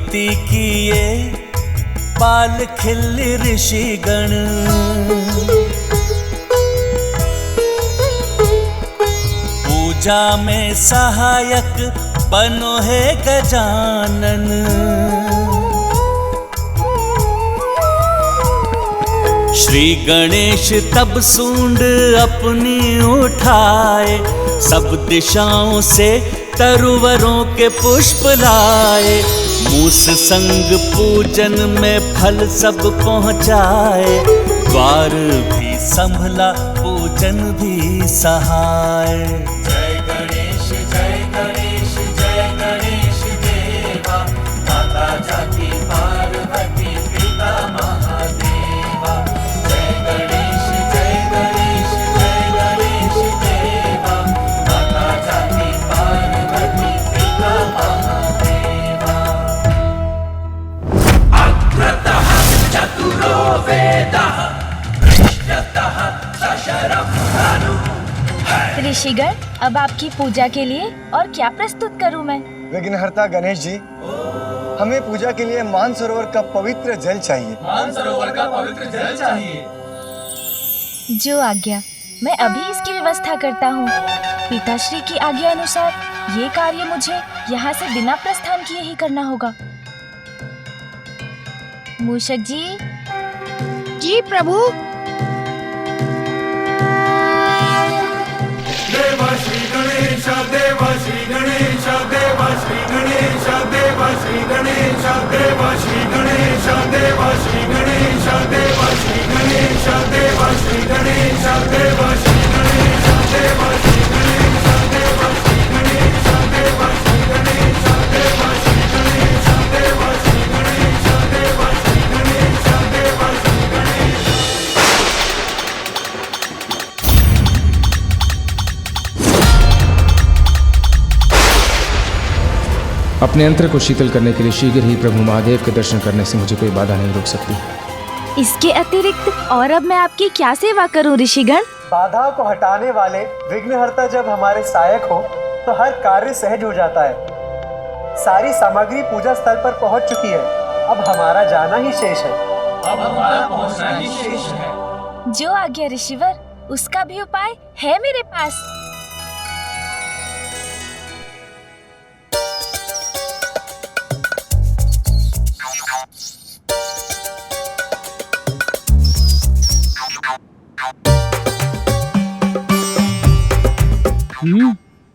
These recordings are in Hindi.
स्तुति किए बाल खिल ऋषिगण। पूजा में सहायक बनो है गजानन। श्री गणेश तब सूंड अपनी उठाए, सब दिशाओं से तरुवरों के पुष्प लाए। मूस संग पूजन में फल सब पहुँचाए, द्वार भी संभला पूजन भी सहाय। जय गणेश जय गणेश जय गणेश देवा, माता जाति पार्वती पिता महादेवा। जय गणेश जय गणेश जय गणेश देवा, माता जाति पार्वती पिता महादेवा। अग्रतः चतुरो वेदः, पृष्ठतः सशरं धनुः। ऋषिगण, अब आपकी पूजा के लिए और क्या प्रस्तुत करूं मैं? विघ्नहर्ता गणेश जी, हमें पूजा के लिए मानसरोवर का पवित्र जल चाहिए। मानसरोवर का पवित्र जल चाहिए। जो आज्ञा, मैं अभी इसकी व्यवस्था करता हूँ। पिताश्री की आज्ञा अनुसार ये कार्य मुझे यहाँ से बिना प्रस्थान किए ही करना होगा। मूषक जी। जी प्रभु। देव श्री गणेश देव श्री गणेश देव श्री गणेश देव श्री गणेश देव श्री गणेश देव श्री गणेश देव श्री गणेश देव श्री गणेश देव श्री गणेश देव श्री गणेश देव श्री गणेश देव श्री गणेश देव श्री गणेश देव श्री गणेश देव श्री गणेश देव श्री गणेश। अपने यंत्र को शीतल करने के लिए शीघ्र ही प्रभु महादेव के दर्शन करने से मुझे कोई बाधा नहीं रोक सकती। इसके अतिरिक्त और अब मैं आपकी क्या सेवा करूं ऋषिगण? बाधा को हटाने वाले विघ्नहर्ता जब हमारे सहायक हो तो हर कार्य सहज हो जाता है। सारी सामग्री पूजा स्थल पर पहुंच चुकी है, अब हमारा जाना ही शेष है। अब हमारा पहुंचना ही शेष है। जो आज्ञा ऋषिवर, उसका भी उपाय है मेरे पास।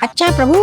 अच्छा प्रभु।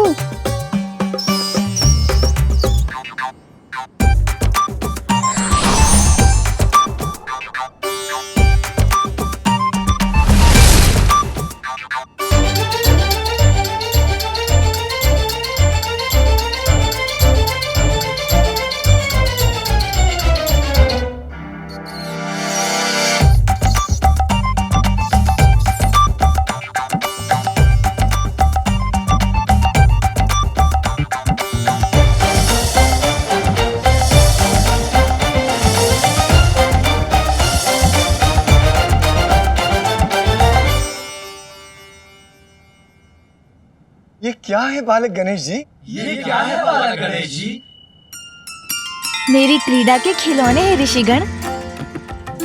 ये क्या है बालक गणेश जी? ये क्या है बालक गणेश जी? मेरी क्रीड़ा के खिलौने हैं ऋषिगण।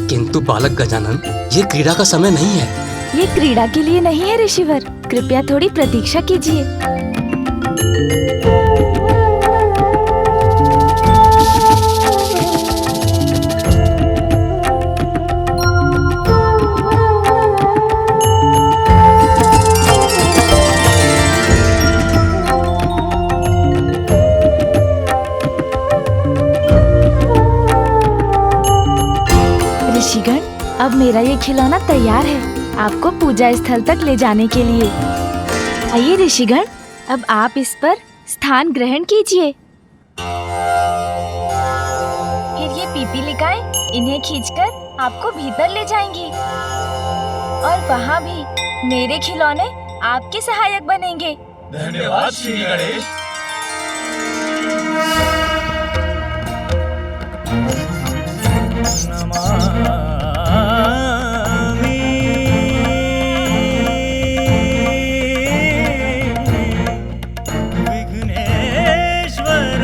किंतु बालक गजानन, ये क्रीड़ा का समय नहीं है। ये क्रीड़ा के लिए नहीं है ऋषिवर, कृपया थोड़ी प्रतीक्षा कीजिए। ऋषिगण, अब मेरा ये खिलौना तैयार है आपको पूजा स्थल तक ले जाने के लिए। आइए ऋषिगण, अब आप इस पर स्थान ग्रहण कीजिए। फिर ये पीपीलिकाएं इन्हें खींचकर आपको भीतर ले जाएंगी और वहाँ भी मेरे खिलौने आपके सहायक बनेंगे। धन्यवाद श्री गणेश। विघ्नेश्वर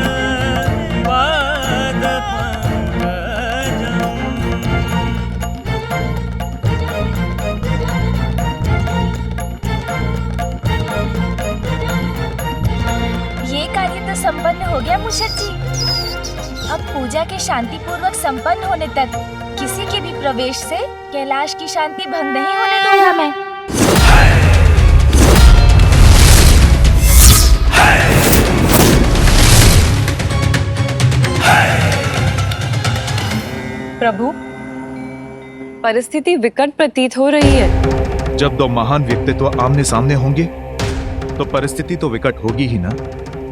अब पूजा के शांतिपूर्वक संपन्न होने तक किसी के भी प्रवेश से कैलाश की शांति भंग नहीं होने दूंगा मैं। प्रभु, परिस्थिति विकट प्रतीत हो रही है। जब दो महान व्यक्तित्व आमने सामने होंगे तो परिस्थिति तो विकट होगी ही ना।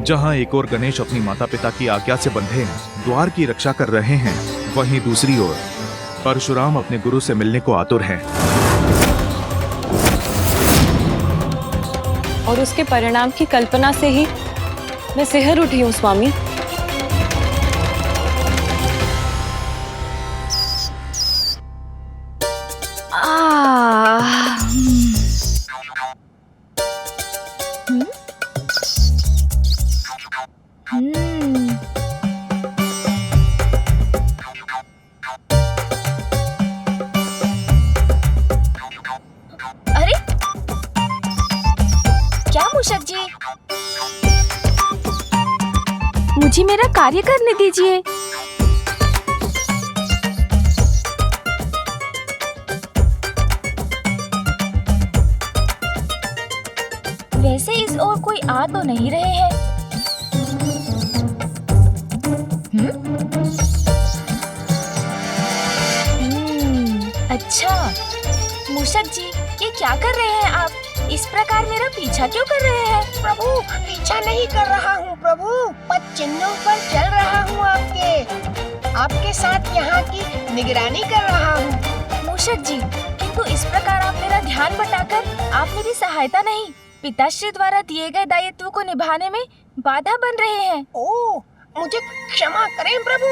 जहां एक ओर गणेश अपनी माता पिता की आज्ञा से बंधे हैं, द्वार की रक्षा कर रहे हैं, वहीं दूसरी ओर परशुराम अपने गुरु से मिलने को आतुर हैं। और उसके परिणाम की कल्पना से ही मैं सिहर उठी हूँ स्वामी। अरे क्या मूषक जी, मुझे मेरा कार्य करने दीजिए। वैसे इस ओर कोई आ तो नहीं रहे हैं। अच्छा, मूषक जी ये क्या कर रहे हैं आप? इस प्रकार मेरा पीछा क्यों कर रहे हैं? प्रभु, पीछा नहीं कर रहा हूँ प्रभु, पद चिन्हों पर चल रहा हूँ आपके साथ यहाँ की निगरानी कर रहा हूँ। मूषक जी, किंतु इस प्रकार आप मेरा ध्यान बटाकर आप मेरी सहायता नहीं, पिताश्री द्वारा दिए गए दायित्व को निभाने में बाधा बन रहे हैं। ओह, मुझे क्षमा करें प्रभु।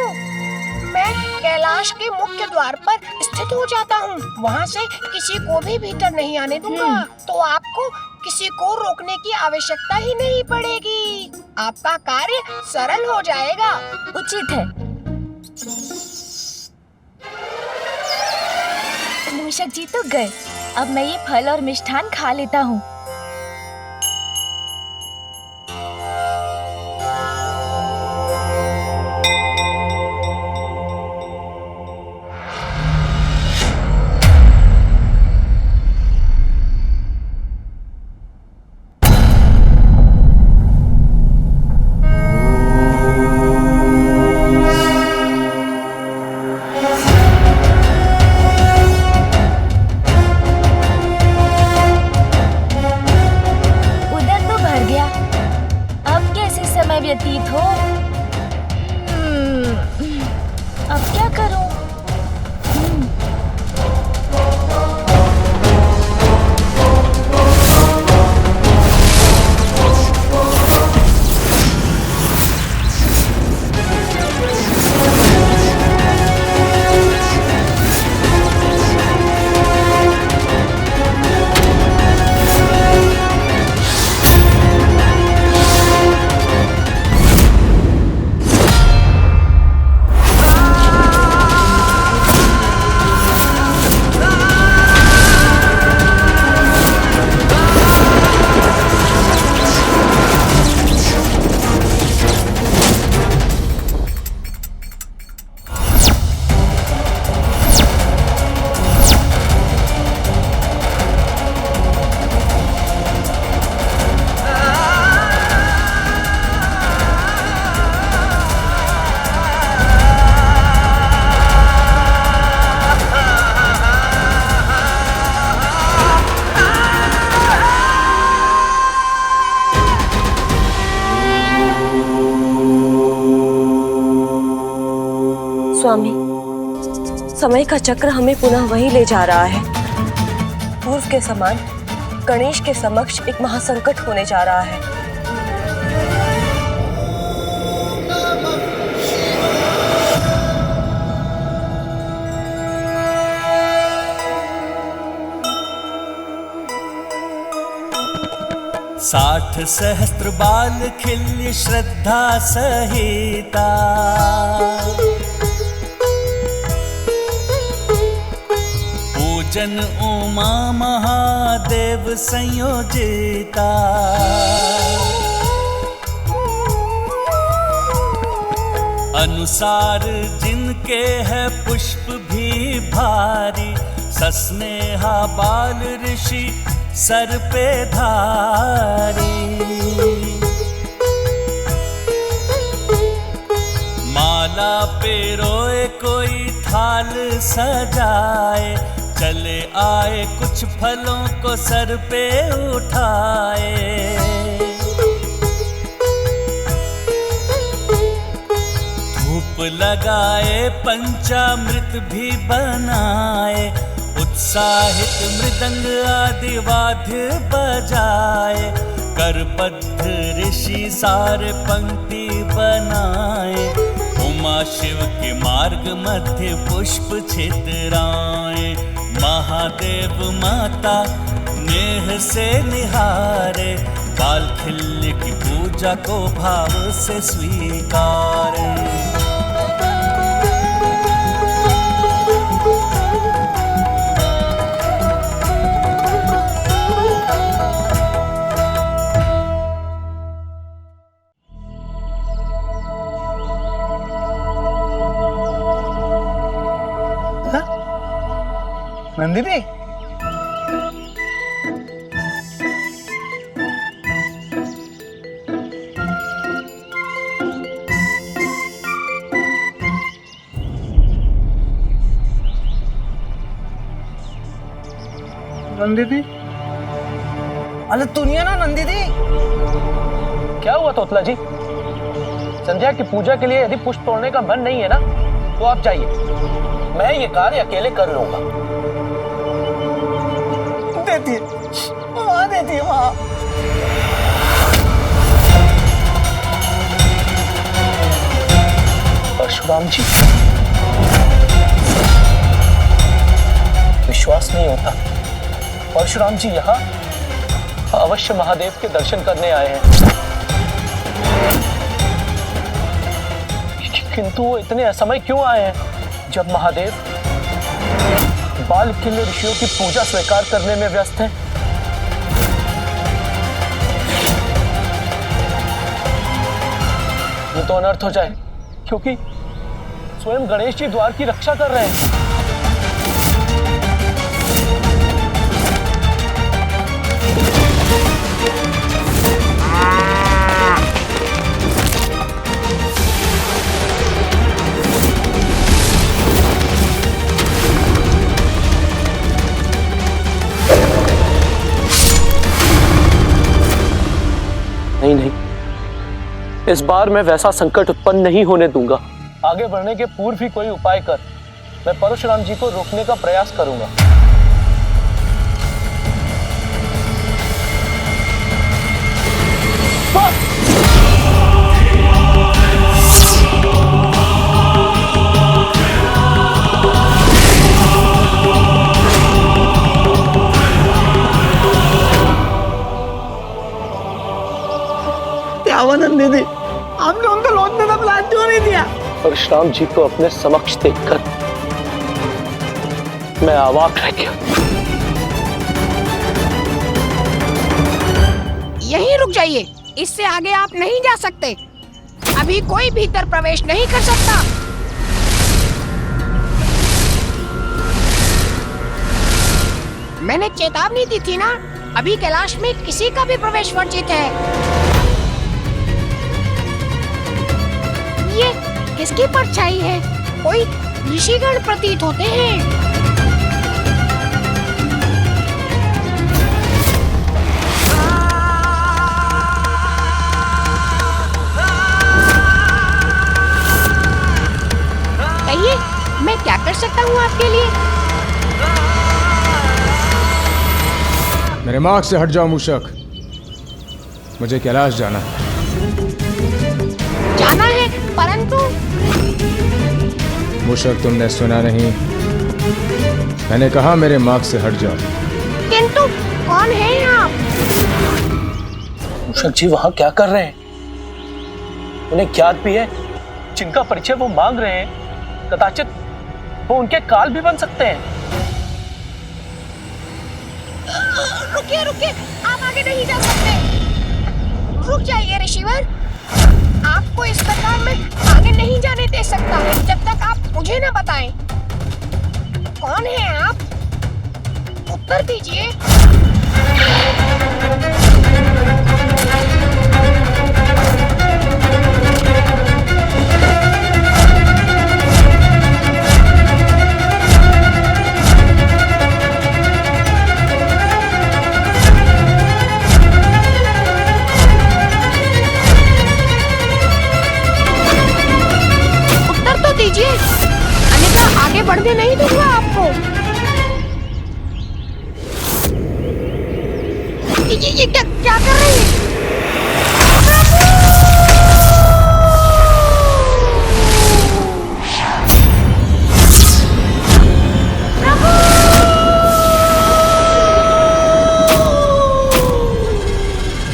मैं कैलाश के मुख्य द्वार पर स्थित हो जाता हूँ, वहाँ से किसी को भी भीतर नहीं आने दूंगा, तो आपको किसी को रोकने की आवश्यकता ही नहीं पड़ेगी। आपका कार्य सरल हो जाएगा। उचित है। मूषक जी तो गए, अब मैं ये फल और मिष्ठान खा लेता हूँ। व्यतीत हो। अब क्या करूं? स्वामी, समय का चक्र हमें पुनः वहीं ले जा रहा है। पूर्व के समान गणेश के समक्ष एक महासंकट होने जा रहा है। साठ सहस्त्र बाल खिल्य श्रद्धा सहिता, पूजन उमा महादेव संयोजिता। अनुसार जिनके है पुष्प भी भारी, सस्नेहा बाल ऋषि सर पे धारी। माला पे रोए कोई थाल सजाए, चले आए कुछ फलों को सर पे उठाए। धूप लगाए पंचामृत भी बनाए, उत्साहित मृदंग आदि वाद्य बजाए। करबद्ध ऋषि सारे पंक्ति बनाए, उमा शिव के मार्ग मध्य पुष्प छितराए। महादेव माता नेह से निहारे, बालखिल्य की पूजा को भाव से स्वीकारे। नंदिनी, नंदिनी, अरे दुनिया ना नंदिनी। क्या हुआ तोतला जी? संध्या की पूजा के लिए यदि पुष्प तोड़ने का मन नहीं है ना, तो आप जाइए, मैं ये कार्य अकेले कर लूंगा। देती है वहां, देती है वहां। परशुराम जी, विश्वास नहीं होता। परशुराम जी यहाँ अवश्य महादेव के दर्शन करने आए हैं, किंतु वो इतने असमय क्यों आए हैं जब महादेव बालखिल्य ऋषियों की पूजा स्वीकार करने में व्यस्त हैं? ये तो अनर्थ हो जाए, क्योंकि स्वयं गणेश जी द्वार की रक्षा कर रहे हैं। नहीं, इस बार मैं वैसा संकट उत्पन्न नहीं होने दूंगा। आगे बढ़ने के पूर्व ही कोई उपाय कर मैं परशुराम जी को रोकने का प्रयास करूंगा। दीदी, आपने उनको लौटने का प्लान क्यों नहीं दिया? परशुराम जी को अपने समक्ष देखकर मैं अवाक रह गया। यहीं रुक जाइए, इससे आगे आप नहीं जा सकते। अभी कोई भीतर प्रवेश नहीं कर सकता। मैंने चेतावनी दी थी ना, अभी कैलाश में किसी का भी प्रवेश वर्जित है। ये किसकी परछाई है? कोई ऋषिगण प्रतीत होते हैं। कहिए, मैं क्या कर सकता हूँ आपके लिए? मेरे मार्ग से हट जाओ मूषक, मुझे कैलाश जाना है। जाना है, परंतु मूषक, तुमने सुना नहीं? मैंने कहा मेरे मार्ग से हट जाओ। किंतु कौन है आप? मूषक जी वहां क्या कर रहे हैं? उन्हें ज्ञात भी है जिनका परिचय वो मांग रहे हैं, कदाचित वो उनके काल भी बन सकते हैं। रुकिए रुकिए, आप आगे नहीं जा सकते। रुक जाइए ऋषिवर, आपको इस प्रकार मैं आगे नहीं जाने दे सकता जब तक आप मुझे न बताएं। कौन है आप? उत्तर दीजिए। उत्तर तो दीजिए, अन्यथा आगे बढ़ने नहीं दूंगा आपको। ये क्या कर रही है?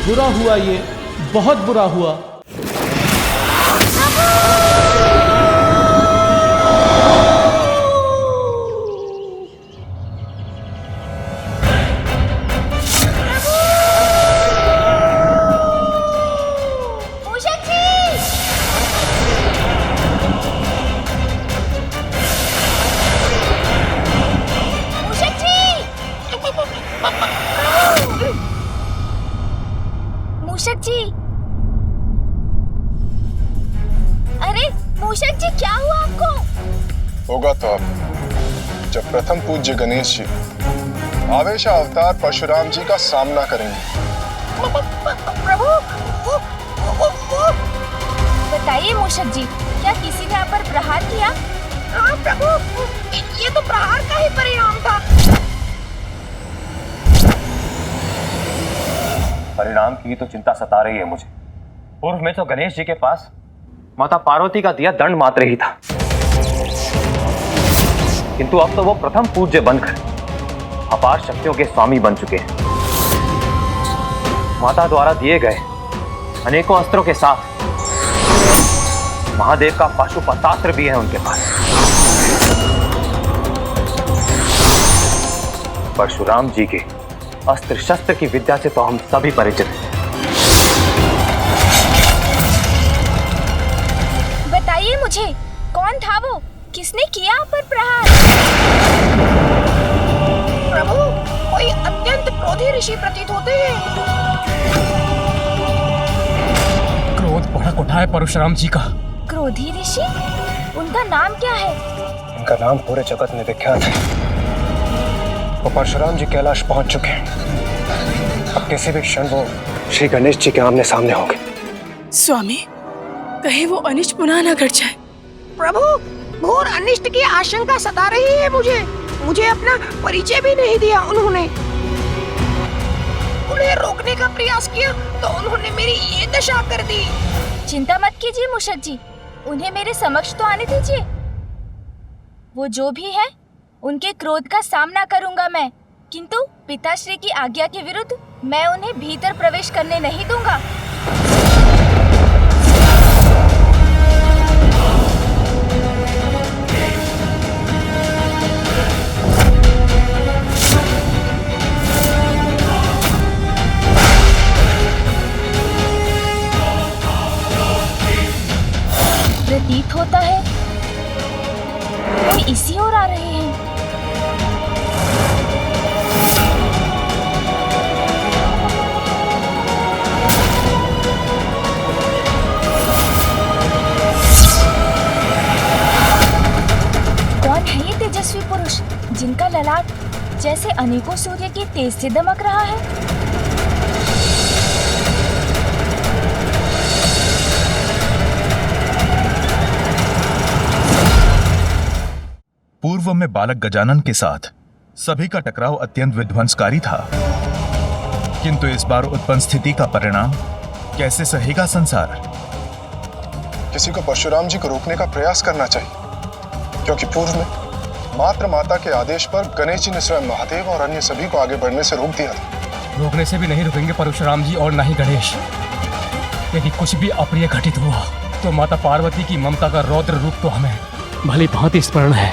बुरा हुआ, ये बहुत बुरा हुआ। मूषक जी, अरे मूषक जी, क्या हुआ आपको? होगा तो अब जब प्रथम पूज्य गणेश जी आवेश अवतार परशुराम जी का सामना करेंगे। प्रभु, वो। बताइए मूषक जी, क्या किसी ने आप पर प्रहार किया? हाँ प्रभु, ये तो प्रहार का ही परिणाम था। परिणाम की तो चिंता सता रही है मुझे। पूर्व में तो गणेश जी के पास माता पार्वती का दिया दंड मात्र ही था, किंतु अब तो वो प्रथम पूज्य बनकर अपार शक्तियों के स्वामी बन चुके हैं। माता द्वारा दिए गए अनेकों अस्त्रों के साथ महादेव का पाशुपतास्त्र भी है उनके पास। परशुराम जी के अस्त्र शस्त्र की विद्या से तो हम सभी परिचित हैं। बताइए मुझे, कौन था वो? किसने किया आप पर प्रहार? प्रभु, कोई अत्यंत क्रोधी ऋषि प्रतीत होते हैं। क्रोध भड़क उठा है परशुराम जी का। क्रोधी ऋषि? उनका नाम क्या है? उनका नाम पूरे जगत में विख्यात है। वो परशुराम जी कैलाश पहुंच चुके हैं। अब किसी भी क्षण वो श्री गणेश जी के आमने सामने होंगे। स्वामी, कहीं वो अनिष्ट पुनः न घट जाए। प्रभु, घोर अनिष्ट की आशंका सता रही है मुझे अपना परिचय भी नहीं दिया उन्होंने। उन्हें रोकने का प्रयास किया तो उन्होंने मेरी ये दशा कर दी। चिंता मत कीजिए मूषक जी, उन्हें मेरे समक्ष तो आने दीजिए। वो जो भी है, उनके क्रोध का सामना करूंगा मैं, किंतु पिताश्री की आज्ञा के विरुद्ध मैं उन्हें भीतर प्रवेश करने नहीं दूंगा। प्रतीत होता है कोई इसी ओर आ रहे हैं। कौन है ये तेजस्वी पुरुष जिनका ललाट जैसे अनेकों सूर्य के तेज से दमक रहा है? पूर्व में बालक गजानन के साथ सभी का टकराव अत्यंत विध्वंसकारी था, किंतु इस बार उत्पन्न स्थिति का परिणाम कैसे सहेगा संसार? किसी को परशुराम जी को रोकने का प्रयास करना चाहिए, क्योंकि पूर्व में मात्र माता के आदेश पर गणेश जी ने स्वयं महादेव और अन्य सभी को आगे बढ़ने से रोक दिया था। रोकने से भी नहीं रुकेंगे परशुराम जी और न ही गणेश। यदि कुछ भी अप्रिय घटित हुआ तो माता पार्वती की ममता का रौद्र रूप तो हमें भली भांति स्मरण है।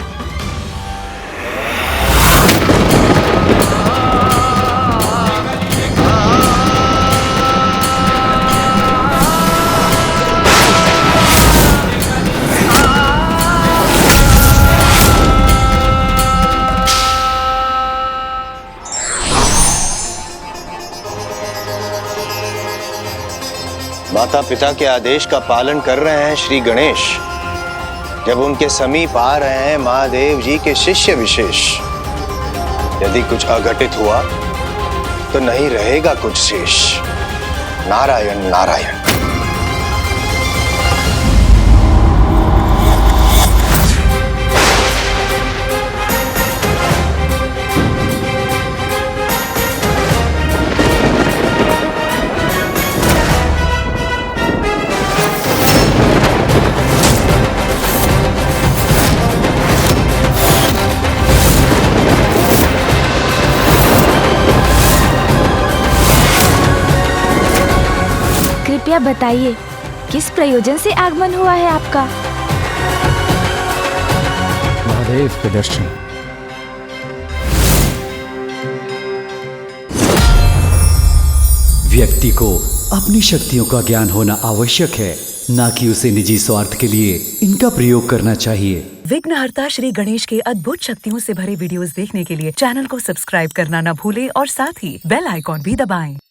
माता पिता के आदेश का पालन कर रहे हैं श्री गणेश, जब उनके समीप आ रहे हैं महादेव जी के शिष्य विशेष, यदि कुछ अघटित हुआ तो नहीं रहेगा कुछ शेष। नारायण नारायण। कृपया बताइए किस प्रयोजन से आगमन हुआ है आपका? महादेव के दर्शन। व्यक्ति को अपनी शक्तियों का ज्ञान होना आवश्यक है, न कि उसे निजी स्वार्थ के लिए इनका प्रयोग करना चाहिए। विघ्नहर्ता श्री गणेश के अद्भुत शक्तियों से भरे वीडियोस देखने के लिए चैनल को सब्सक्राइब करना न भूलें और साथ ही बेल आइकॉन भी दबाएं।